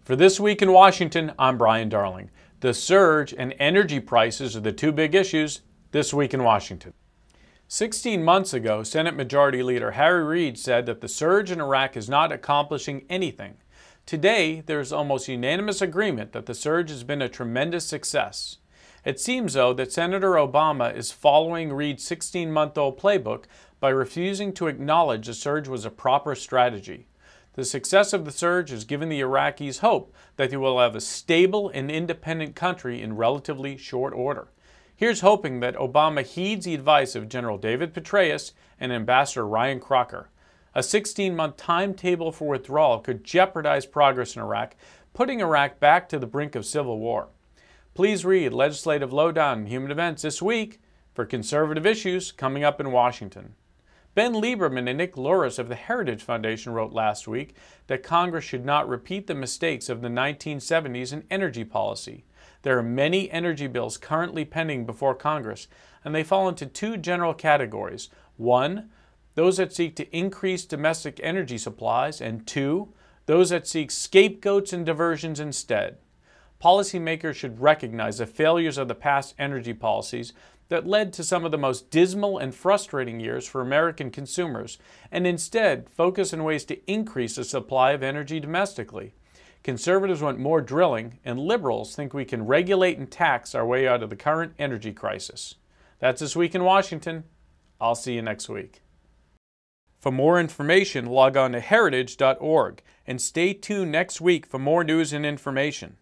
For This Week in Washington, I'm Brian Darling. The surge and energy prices are the two big issues this week in Washington. 16 months ago, Senate Majority Leader Harry Reid said that the surge in Iraq is not accomplishing anything. Today, there is almost unanimous agreement that the surge has been a tremendous success. It seems, though, that Senator Obama is following Reid's 16-month-old playbook by refusing to acknowledge the surge was a proper strategy. The success of the surge has given the Iraqis hope that they will have a stable and independent country in relatively short order. Here's hoping that Obama heeds the advice of General David Petraeus and Ambassador Ryan Crocker. A 16-month timetable for withdrawal could jeopardize progress in Iraq, putting Iraq back to the brink of civil war. Please read Legislative Lowdown and Human Events this week for conservative issues coming up in Washington. Ben Lieberman and Nick Loris of the Heritage Foundation wrote last week that Congress should not repeat the mistakes of the 1970s in energy policy. There are many energy bills currently pending before Congress, and they fall into two general categories. One, those that seek to increase domestic energy supplies, and two, those that seek scapegoats and diversions instead. Policymakers should recognize the failures of the past energy policies that led to some of the most dismal and frustrating years for American consumers, and instead focus on ways to increase the supply of energy domestically. Conservatives want more drilling, and liberals think we can regulate and tax our way out of the current energy crisis. That's This Week in Washington. I'll see you next week. For more information, log on to heritage.org, and stay tuned next week for more news and information.